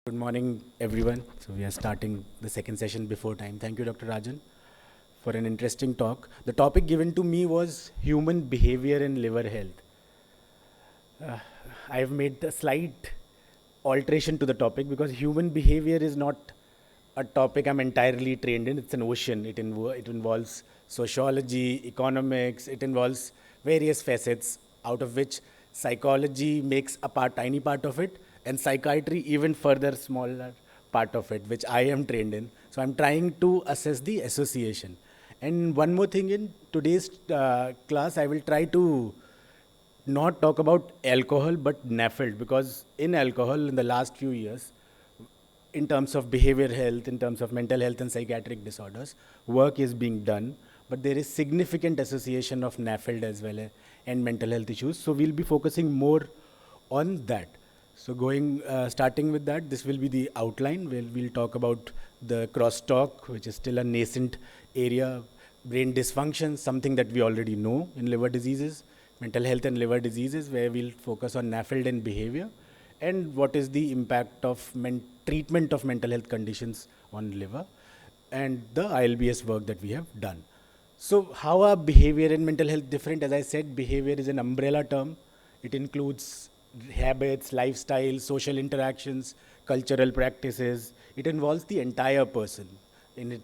Good morning, everyone. So we are starting the second session before time. Thank you, Dr. Rajan, for an interesting talk. The topic given to me was human behavior and liver health. I have made a slight alteration to the topic because human behavior is not a topic I'm entirely trained in. It's an ocean. It involves sociology, economics. It involves various facets, out of which psychology makes a tiny part of it, and psychiatry even further smaller part of it, which I am trained in. So I'm trying to assess the association. And one more thing, in today's class, I will try to not talk about alcohol but NAFLD, because in alcohol in the last few years, in terms of behavior health, in terms of mental health and psychiatric disorders, work is being done, but there is significant association of NAFLD as well and mental health issues. So we'll be focusing more on that. So starting with that, this will be the outline where we'll talk about the crosstalk, which is still a nascent area, brain dysfunction, something that we already know in liver diseases, mental health and liver diseases, where we'll focus on NAFLD and behavior, and what is the impact of treatment of mental health conditions on liver, and the ILBS work that we have done. So, how are behavior and mental health different? As I said, behavior is an umbrella term. It includes habits, lifestyle, social interactions, cultural practices. It involves the entire person, in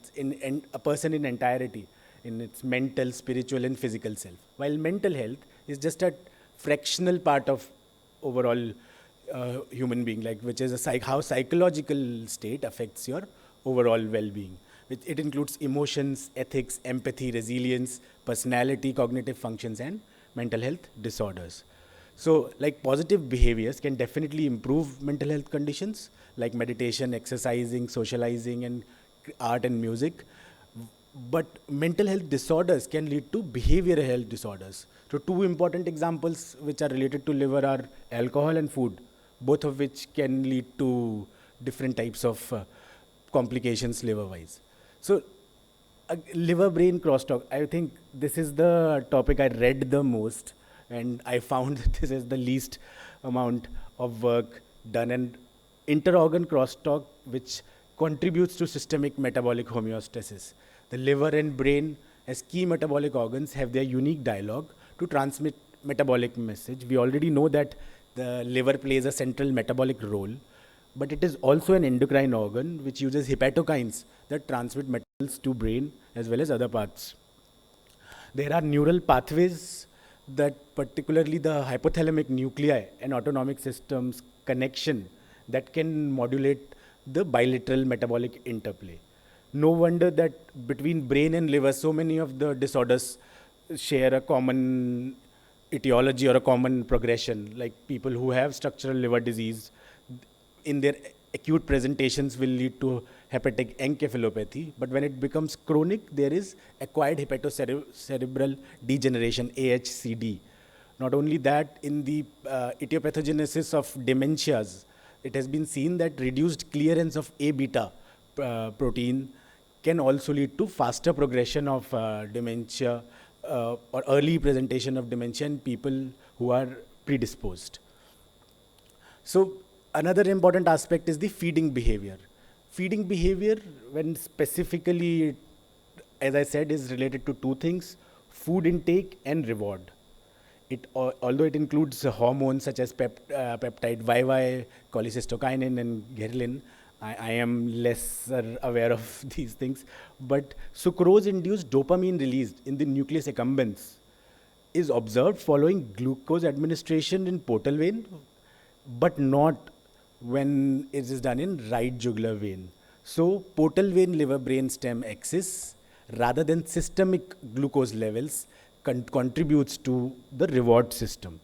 a person in entirety, in its mental, spiritual, and physical self. While mental health is just a fractional part of overall human being, like which is how psychological state affects your overall well-being. It includes emotions, ethics, empathy, resilience, personality, cognitive functions, and mental health disorders. So, like positive behaviors can definitely improve mental health conditions, like meditation, exercising, socializing, and art and music. But mental health disorders can lead to behavioral health disorders. So, two important examples which are related to liver are alcohol and food, both of which can lead to different types of complications liver wise. So, liver brain crosstalk, I think this is the topic I read the most, and I found that this is the least amount of work done. And interorgan crosstalk, which contributes to systemic metabolic homeostasis. The liver and brain, as key metabolic organs, have their unique dialogue to transmit metabolic message. We already know that the liver plays a central metabolic role, but it is also an endocrine organ which uses hepatokines that transmit metals to brain as well as other parts. There are neural pathways that, particularly the hypothalamic nuclei and autonomic systems connection, that can modulate the bilateral metabolic interplay. No wonder that between brain and liver, so many of the disorders share a common etiology or a common progression. Like people who have structural liver disease, in their acute presentations will lead to hepatic encephalopathy, but when it becomes chronic, there is acquired hepatocerebral degeneration, AHCD. Not only that, in the etiopathogenesis of dementias, it has been seen that reduced clearance of A beta protein can also lead to faster progression of dementia or early presentation of dementia in people who are predisposed. So another important aspect is the feeding behavior. Feeding behavior, when specifically, as I said, is related to two things: food intake and reward. Although it includes hormones such as peptide YY, cholecystokinin, and ghrelin, I am less aware of these things. But sucrose-induced dopamine released in the nucleus accumbens is observed following glucose administration in portal vein, but not when it is done in right jugular vein. So, portal vein liver brain stem axis, rather than systemic glucose levels, contributes to the reward system.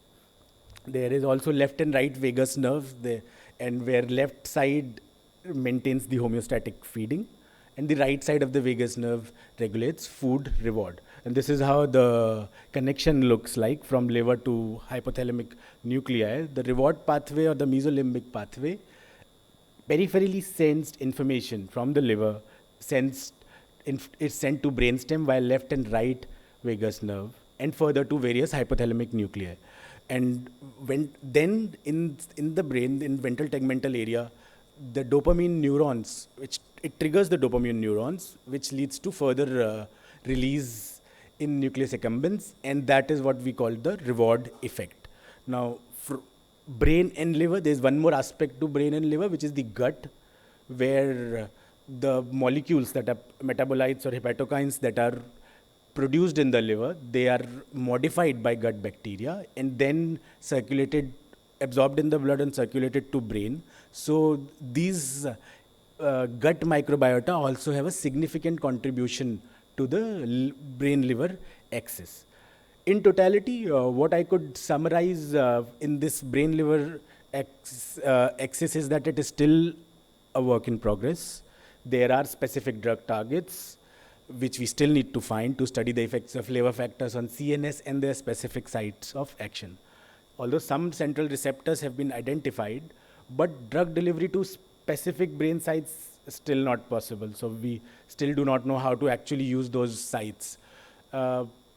There is also left and right vagus nerves, and where left side maintains the homeostatic feeding, and the right side of the vagus nerve regulates food reward. And this is how the connection looks like from liver to hypothalamic nuclei. The reward pathway or the mesolimbic pathway peripherally sensed information from the liver, sensed is sent to brainstem, while left and right vagus nerve, and further to various hypothalamic nuclei. And when then in the brain, in ventral tegmental area, the dopamine neurons, which it triggers the dopamine neurons, which leads to further release in nucleus accumbens, and that is what we call the reward effect. Now, for brain and liver, there's one more aspect to brain and liver, which is the gut, where the molecules that are metabolites or hepatokines that are produced in the liver, they are modified by gut bacteria and then circulated, absorbed in the blood and circulated to brain. So these gut microbiota also have a significant contribution to the brain liver axis. In totality, what I could summarize in this brain liver axis is that it is still a work in progress. There are specific drug targets which we still need to find to study the effects of liver factors on CNS and their specific sites of action. Although some central receptors have been identified, but drug delivery to specific brain sites is still not possible. So we still do not know how to actually use those sites.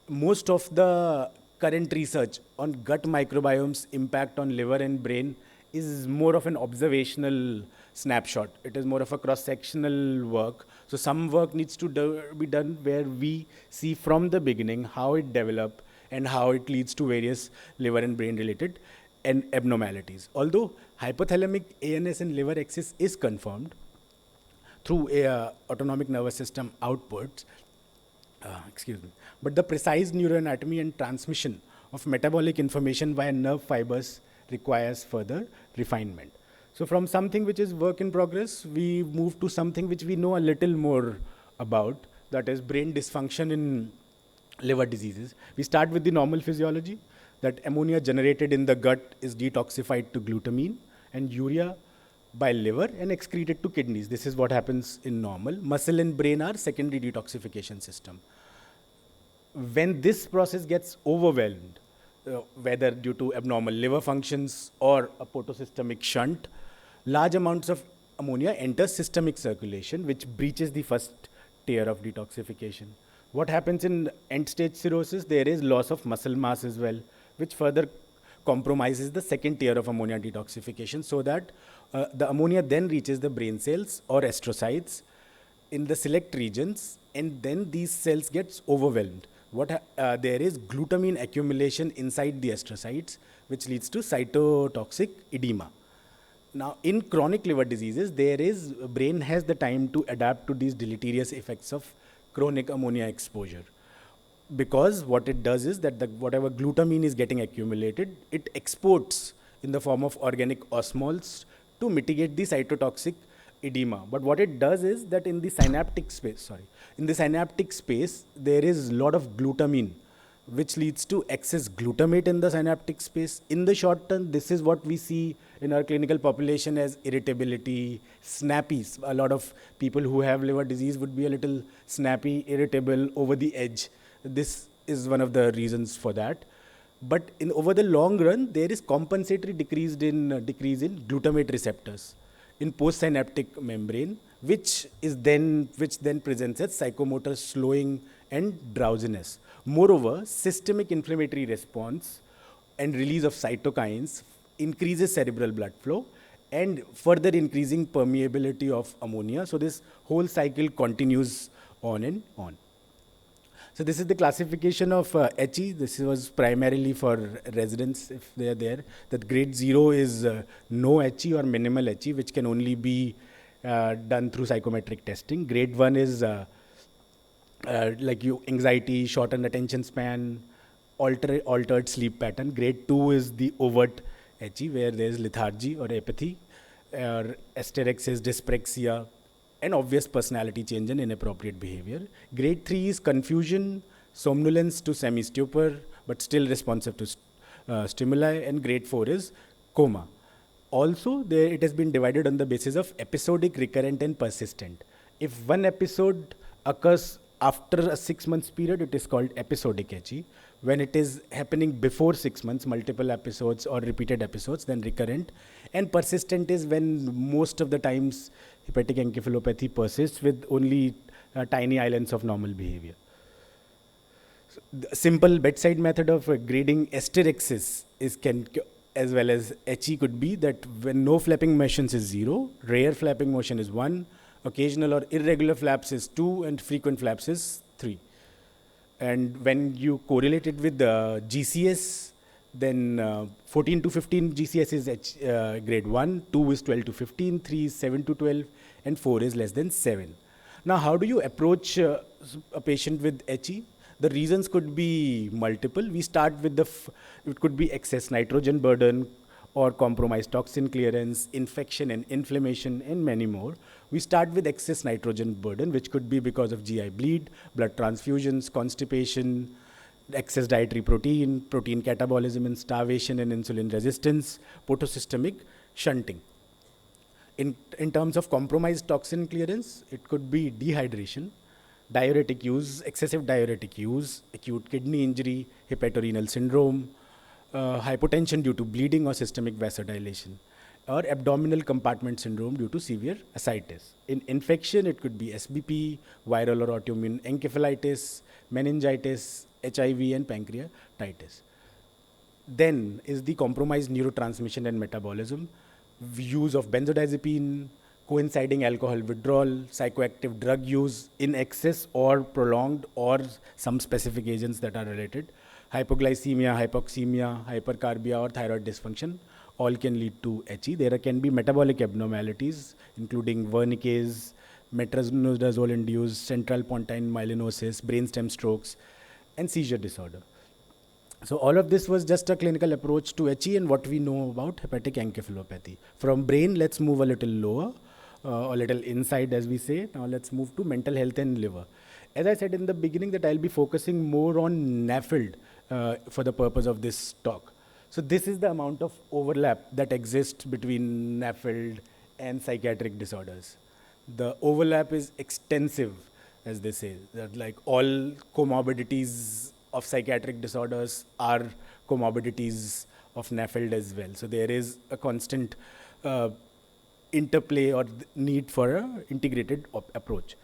Most of the current research on gut microbiome's impact on liver and brain is more of an observational snapshot. It is more of a cross-sectional work. So some work needs to be done where we see from the beginning how it developed and how it leads to various liver and brain related and abnormalities. Although hypothalamic ANS and liver axis is confirmed through autonomic nervous system outputs, excuse me, but the precise neuroanatomy and transmission of metabolic information via nerve fibers requires further refinement. So from something which is work in progress, we move to something which we know a little more about, that is brain dysfunction in liver diseases. We start with the normal physiology, that ammonia generated in the gut is detoxified to glutamine and urea by liver and excreted to kidneys. This is what happens in normal. Muscle and brain are secondary detoxification system. When this process gets overwhelmed, whether due to abnormal liver functions or a portosystemic shunt, large amounts of ammonia enter systemic circulation, which breaches the first tier of detoxification. What happens in end-stage cirrhosis? There is loss of muscle mass as well, which further compromises the second tier of ammonia detoxification, so that the ammonia then reaches the brain cells or astrocytes in the select regions, and then these cells gets overwhelmed. There is glutamine accumulation inside the astrocytes, which leads to cytotoxic edema. Now, in chronic liver diseases, brain has the time to adapt to these deleterious effects of chronic ammonia exposure. Because what it does is that whatever glutamine is getting accumulated, it exports in the form of organic osmoles to mitigate the cytotoxic edema. But what it does is that in the synaptic space, there is a lot of glutamine, which leads to excess glutamate in the synaptic space. In the short term, this is what we see in our clinical population as irritability, snappy. A lot of people who have liver disease would be a little snappy, irritable, over the edge. This is one of the reasons for that. But over the long run, there is compensatory decrease in glutamate receptors in postsynaptic membrane, which then presents as psychomotor slowing and drowsiness. Moreover, systemic inflammatory response and release of cytokines increases cerebral blood flow and further increasing permeability of ammonia. So this whole cycle continues on and on. So this is the classification of HE. This was primarily for residents, if they are there. That grade 0 is no HE or minimal HE, which can only be done through psychometric testing. Grade 1 is anxiety, shortened attention span, altered sleep pattern. Grade 2 is the overt HE, where there is lethargy or apathy, or asterisk is dyspraxia, and obvious personality change and inappropriate behavior. Grade 3 is confusion, somnolence to semi-stupor, but still responsive to stimuli, and grade 4 is coma. Also, it has been divided on the basis of episodic, recurrent, and persistent. If one episode occurs after a 6 months period, it is called episodic HE. When it is happening before 6 months, multiple episodes or repeated episodes, then recurrent. And persistent is when most of the times hepatic encephalopathy persists with only tiny islands of normal behavior. So the simple bedside method of grading asterixis is as well as HE could be that when no flapping motions is 0, rare flapping motion is 1, occasional or irregular flaps is 2, and frequent flaps is 3. And when you correlate it with the GCS, then 14 to 15 GCS is grade 1, 2 is 12 to 15, 3 is 7 to 12, and 4 is less than 7. Now, how do you approach a patient with HE? The reasons could be multiple. We start with it could be excess nitrogen burden or compromised toxin clearance, infection and inflammation, and many more. We start with excess nitrogen burden, which could be because of GI bleed, blood transfusions, constipation, excess dietary protein, protein catabolism and starvation and insulin resistance, photosystemic shunting. In terms of compromised toxin clearance, it could be dehydration, diuretic use, excessive diuretic use, acute kidney injury, hepatorenal syndrome, hypotension due to bleeding or systemic vasodilation, or abdominal compartment syndrome due to severe ascites. In infection, it could be SBP, viral or autoimmune encephalitis, meningitis, HIV, and pancreatitis. Then is the compromised neurotransmission and metabolism, use of benzodiazepine, coinciding alcohol withdrawal, psychoactive drug use in excess or prolonged, or some specific agents that are related, hypoglycemia, hypoxemia, hypercarbia, or thyroid dysfunction, all can lead to HE. There can be metabolic abnormalities, including wernicase, metronidazole-induced central pontine myelinosis, brainstem strokes, and seizure disorder. So all of this was just a clinical approach to HE and what we know about hepatic encephalopathy. From brain, let's move a little lower, a little inside, as we say. Now let's move to mental health and liver. As I said in the beginning, that I'll be focusing more on NAFLD for the purpose of this talk. So this is the amount of overlap that exists between NAFLD and psychiatric disorders. The overlap is extensive, as they say, that like all comorbidities of psychiatric disorders are comorbidities of NAFLD as well. So there is a constant interplay or need for an integrated approach.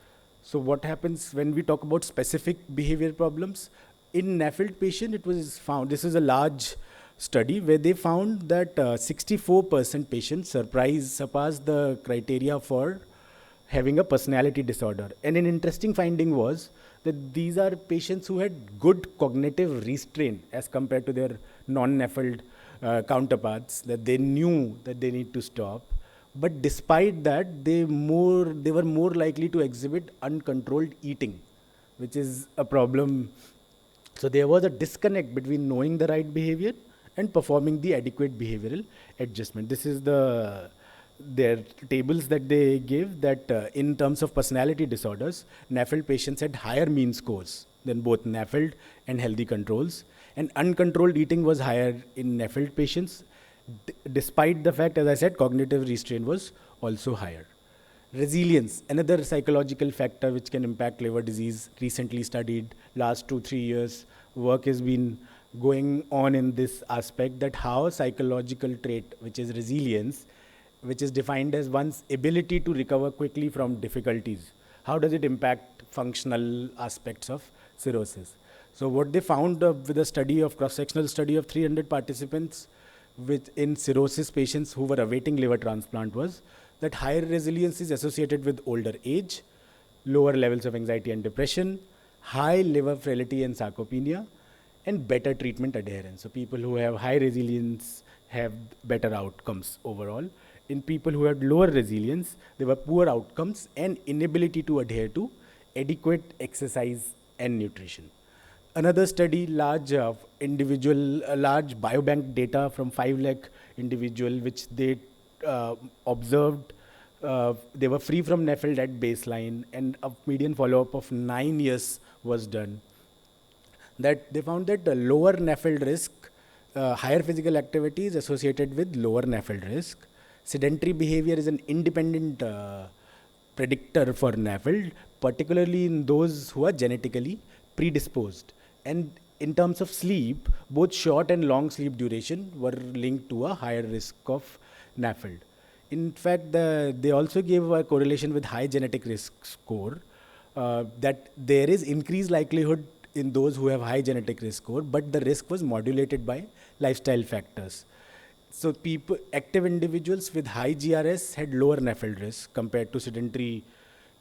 So what happens when we talk about specific behavior problems? In NAFLD patient, it was found, this is a large study where they found that 64% patients surpassed the criteria for having a personality disorder. And an interesting finding was that these are patients who had good cognitive restraint as compared to their non-NAFLD counterparts, that they knew that they need to stop. But despite that, they were more likely to exhibit uncontrolled eating, which is a problem. So there was a disconnect between knowing the right behavior and performing the adequate behavioral adjustment. This is their tables that they give, that in terms of personality disorders, NAFLD patients had higher mean scores than both NAFLD and healthy controls. And uncontrolled eating was higher in NAFLD patients, despite the fact, as I said, cognitive restraint was also higher. Resilience, another psychological factor which can impact liver disease, recently studied, last 2-3 years, work has been going on in this aspect, that how psychological trait, which is resilience, which is defined as one's ability to recover quickly from difficulties, how does it impact functional aspects of cirrhosis? So what they found with a study of cross-sectional study of 300 participants in cirrhosis patients who were awaiting liver transplant was that higher resilience is associated with older age, lower levels of anxiety and depression, high liver frailty and sarcopenia, and better treatment adherence. So people who have high resilience have better outcomes overall. In people who had lower resilience, there were poor outcomes and inability to adhere to adequate exercise and nutrition. Another study, large biobank data from 5 lakh individual, which they observed, they were free from NAFLD at baseline, and a median follow-up of 9 years was done. That they found that the lower NAFLD risk, higher physical activity is associated with lower NAFLD risk. Sedentary behavior is an independent predictor for NAFLD, particularly in those who are genetically predisposed. And in terms of sleep, both short and long sleep duration were linked to a higher risk of NAFLD. In fact, they also gave a correlation with high genetic risk score, that there is increased likelihood in those who have high genetic risk score, but the risk was modulated by lifestyle factors. So people, active individuals with high GRS had lower NAFLD risk compared to sedentary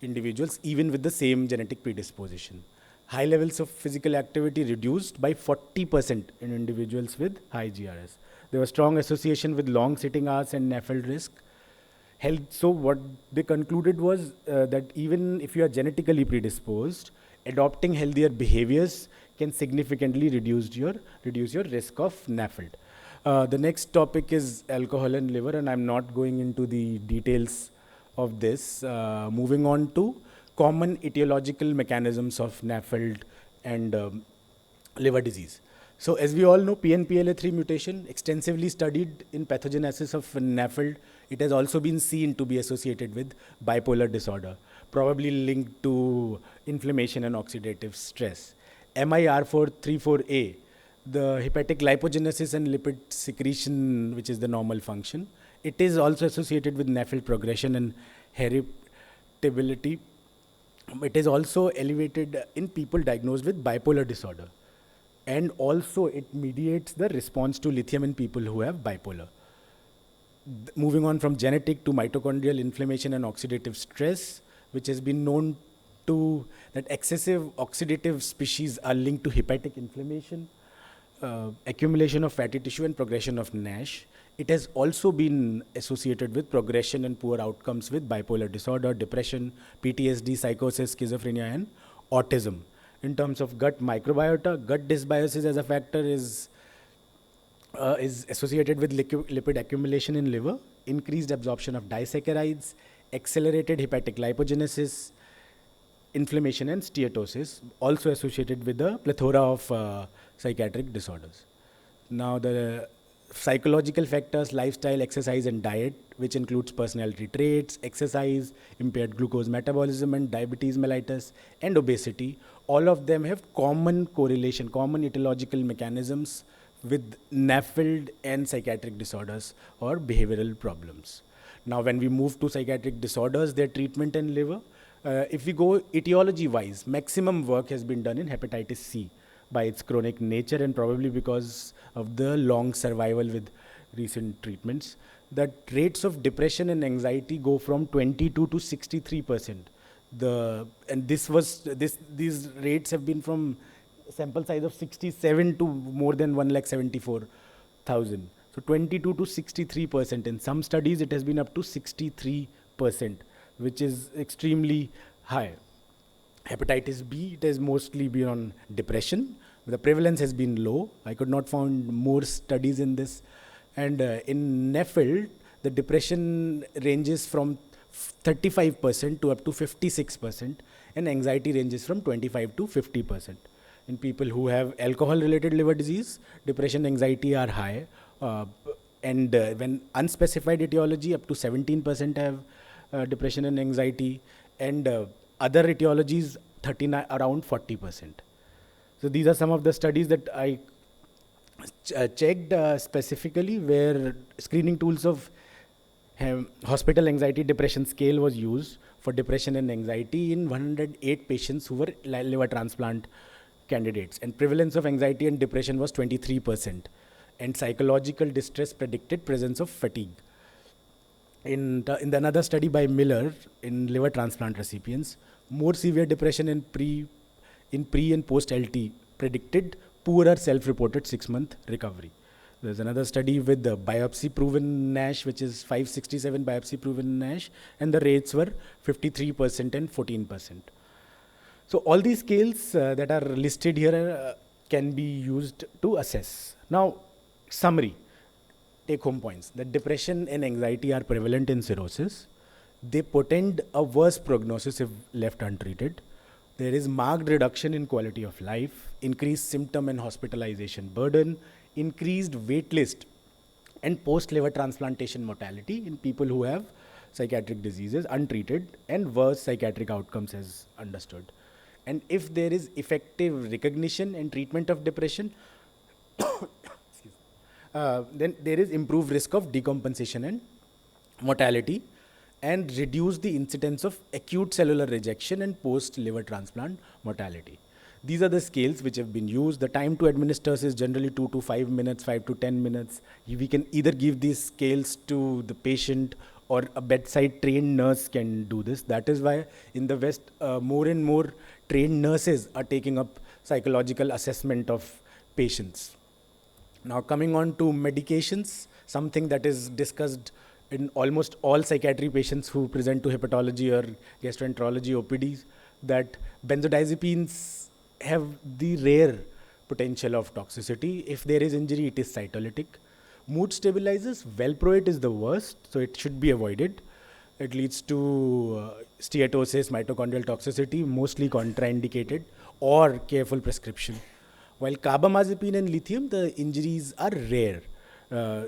individuals, even with the same genetic predisposition. High levels of physical activity reduced by 40% in individuals with high GRS. There was strong association with long sitting hours and NAFLD risk. Health. So what they concluded was that even if you are genetically predisposed, adopting healthier behaviors can significantly reduce your risk of NAFLD. The next topic is alcohol and liver, and I'm not going into the details of this. Moving on to common etiological mechanisms of NAFLD and liver disease. So as we all know, PNPLA3 mutation extensively studied in pathogenesis of NAFLD. It has also been seen to be associated with bipolar disorder, probably linked to inflammation and oxidative stress. MIR434A, the hepatic lipogenesis and lipid secretion, which is the normal function, it is also associated with NAFLD progression and heritability. It is also elevated in people diagnosed with bipolar disorder. And also it mediates the response to lithium in people who have bipolar. Moving on from genetic to mitochondrial inflammation and oxidative stress, which has been known to that excessive oxidative species are linked to hepatic inflammation, accumulation of fatty tissue, and progression of NASH. It has also been associated with progression and poor outcomes with bipolar disorder, depression, PTSD, psychosis, schizophrenia, and autism. In terms of gut microbiota, gut dysbiosis as a factor is associated with lipid accumulation in liver, increased absorption of disaccharides, accelerated hepatic lipogenesis, inflammation, and steatosis, also associated with a plethora of psychiatric disorders. Now, the psychological factors, lifestyle, exercise, and diet, which includes personality traits, exercise, impaired glucose metabolism, and diabetes mellitus, and obesity, all of them have common correlation, common etiological mechanisms with NAFLD and psychiatric disorders or behavioral problems. Now, when we move to psychiatric disorders, their treatment and liver, if we go etiology-wise, maximum work has been done in hepatitis C by its chronic nature and probably because of the long survival with recent treatments. That rates of depression and anxiety go from 22 to 63%. These rates have been from sample size of 67 to more than 1,74,000. So 22 to 63%. In some studies, it has been up to 63%, which is extremely high. Hepatitis B, it has mostly been on depression. The prevalence has been low. I could not find more studies in this. And in NAFLD, the depression ranges from 35% to up to 56%, and anxiety ranges from 25 to 50%. In people who have alcohol-related liver disease, depression, anxiety are high. And when unspecified etiology, up to 17% have depression and anxiety, and other etiologies, around 40%. So these are some of the studies that I checked specifically where screening tools of hospital anxiety depression scale was used for depression and anxiety in 108 patients who were liver transplant candidates. And prevalence of anxiety and depression was 23%. And psychological distress predicted presence of fatigue. In another study by Miller in liver transplant recipients, more severe depression in pre and post LT predicted poorer self-reported 6-month recovery. There's another study with the biopsy-proven NASH, which is 567 biopsy-proven NASH, and the rates were 53% and 14%. So all these scales that are listed here can be used to assess. Now, summary, take-home points. That depression and anxiety are prevalent in cirrhosis. They portend a worse prognosis if left untreated. There is marked reduction in quality of life, increased symptom and hospitalization burden, increased wait list, and post-liver transplantation mortality in people who have psychiatric diseases untreated, and worse psychiatric outcomes as understood. And if there is effective recognition and treatment of depression, then there is improved risk of decompensation and mortality, and reduce the incidence of acute cellular rejection and post-liver transplant mortality. These are the scales which have been used. The time to administer is generally 2 to 5 minutes, 5 to 10 minutes. We can either give these scales to the patient, or a bedside trained nurse can do this. That is why in the West, more and more trained nurses are taking up psychological assessment of patients. Now, coming on to medications, something that is discussed in almost all psychiatry patients who present to hepatology or gastroenterology OPDs, that benzodiazepines have the rare potential of toxicity. If there is injury, it is cytolytic. Mood stabilizers, valproate is the worst, so it should be avoided. It leads to steatosis, mitochondrial toxicity, mostly contraindicated, or careful prescription. While carbamazepine and lithium, the injuries are rare. Uh,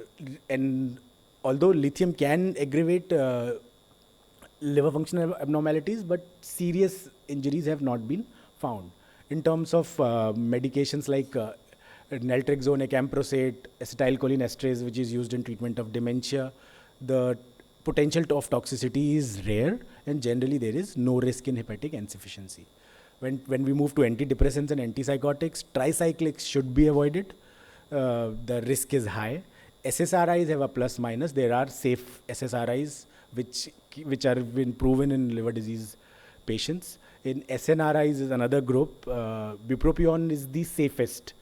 and although lithium can aggravate liver function abnormalities, but serious injuries have not been found. In terms of medications like naltrexone, acamprosate, acetylcholine esterase, which is used in treatment of dementia, the potential of toxicity is rare, and generally there is no risk in hepatic insufficiency. When we move to antidepressants and antipsychotics, tricyclics should be avoided. The risk is high. SSRIs have a plus minus. There are safe SSRIs which are been proven in liver disease patients. In SNRIs is another group. Bupropion is the safest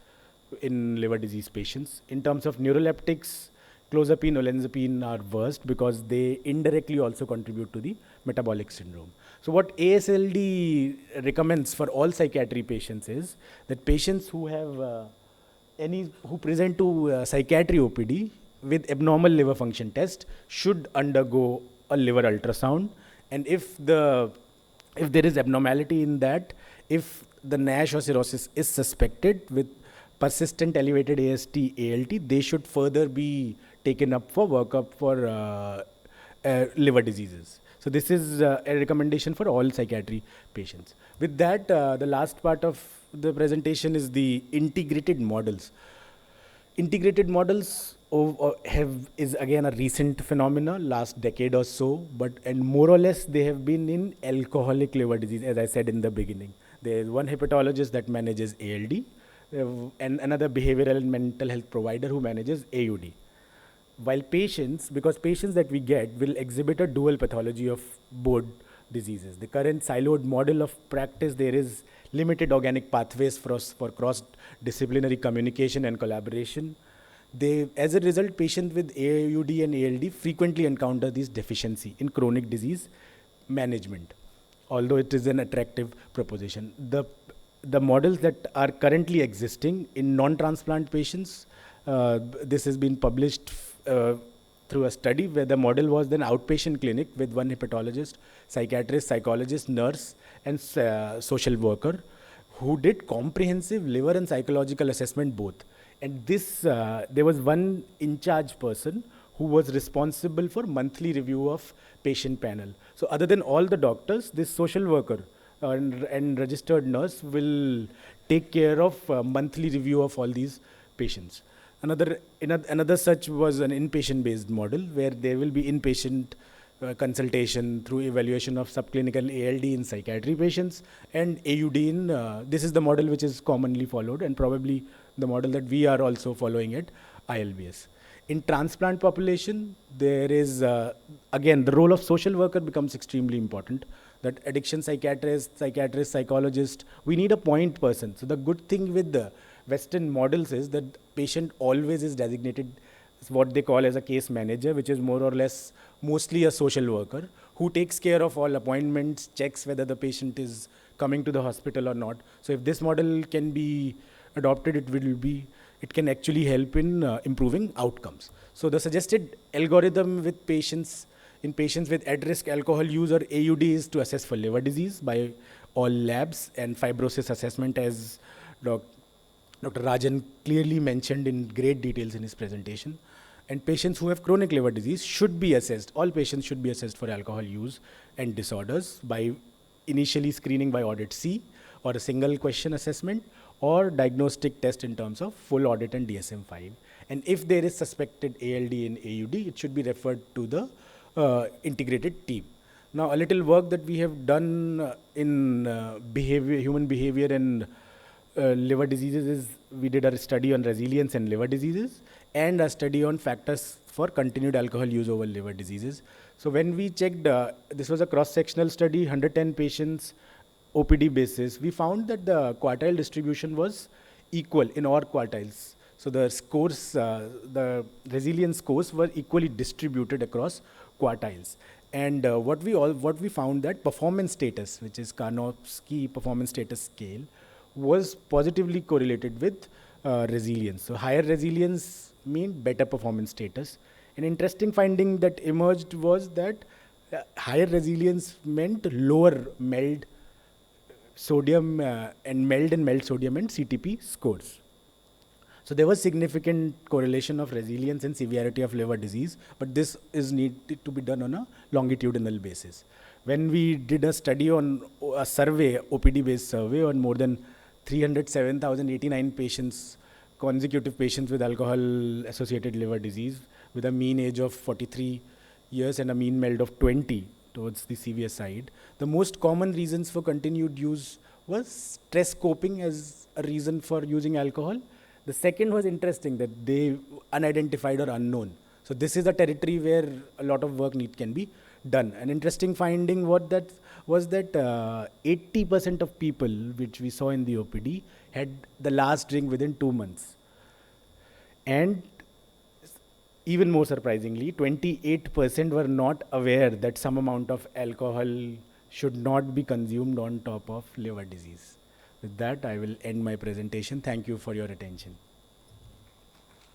in liver disease patients. In terms of neuroleptics, clozapine, olanzapine are worst because they indirectly also contribute to the metabolic syndrome. So what ASLD recommends for all psychiatry patients is that patients who have who present to psychiatry OPD with abnormal liver function test should undergo a liver ultrasound, and if there is abnormality in that, if the NASH or cirrhosis is suspected with persistent elevated AST, ALT, they should further be taken up for workup for liver diseases. So this is a recommendation for all psychiatry patients. With that, the last part of the presentation is the integrated models. Integrated models is again a recent phenomena, last decade or so, and more or less they have been in alcoholic liver disease, as I said in the beginning. There is one hepatologist that manages ALD, and another behavioral and mental health provider who manages AUD. While because patients that we get will exhibit a dual pathology of both diseases. The current siloed model of practice, there is limited organic pathways for cross-disciplinary communication and collaboration. As a result, patients with AUD and ALD frequently encounter this deficiency in chronic disease management, although it is an attractive proposition. The models that are currently existing in non-transplant patients, this has been published through a study where the model was then outpatient clinic with one hepatologist, psychiatrist, psychologist, nurse, and social worker who did comprehensive liver and psychological assessment both. And there was one in-charge person who was responsible for monthly review of patient panel. So other than all the doctors, this social worker and registered nurse will take care of monthly review of all these patients. Another such was an inpatient-based model where there will be inpatient consultation through evaluation of subclinical ALD in psychiatry patients and AUD in, this is the model which is commonly followed and probably the model that we are also following at ILBS. In transplant population, there is, again, the role of social worker becomes extremely important. That addiction psychiatrist, psychologist, we need a point person. So the good thing with the Western models is that patient always is designated what they call as a case manager, which is more or less mostly a social worker who takes care of all appointments, checks whether the patient is coming to the hospital or not. So if this model can be adopted, it can actually help in improving outcomes. So the suggested algorithm with patients with at-risk alcohol use or AUD is to assess for liver disease by all labs and fibrosis assessment, as Dr. Rajan clearly mentioned in great details in his presentation. And patients who have chronic liver disease should be assessed. All patients should be assessed for alcohol use and disorders by initially screening by audit C or a single question assessment or diagnostic test in terms of full audit and DSM-5. And if there is suspected ALD and AUD, it should be referred to the integrated team. Now, a little work that we have done in human behavior and liver diseases is we did a study on resilience and liver diseases and a study on factors for continued alcohol use over liver diseases. So when we checked, this was a cross-sectional study, 110 patients, OPD basis, we found that the quartile distribution was equal in all quartiles. So the scores, the resilience scores were equally distributed across quartiles. And what we found that performance status, which is Karnofsky performance status scale, was positively correlated with resilience. So higher resilience mean better performance status. An interesting finding that emerged was that higher resilience meant lower meld sodium and meld sodium and CTP scores. So there was significant correlation of resilience and severity of liver disease, but this is needed to be done on a longitudinal basis. When we did a study on a survey, OPD-based survey on more than 307,089 patients, consecutive patients with alcohol-associated liver disease, with a mean age of 43 years and a mean MELD of 20 towards the severe side, the most common reasons for continued use was stress coping as a reason for using alcohol. The second was interesting, that they unidentified or unknown. So this is a territory where a lot of work can be done. An interesting finding was that 80% of people which we saw in the OPD had the last drink within 2 months. And even more surprisingly, 28% were not aware that some amount of alcohol should not be consumed on top of liver disease. With that, I will end my presentation. Thank you for your attention.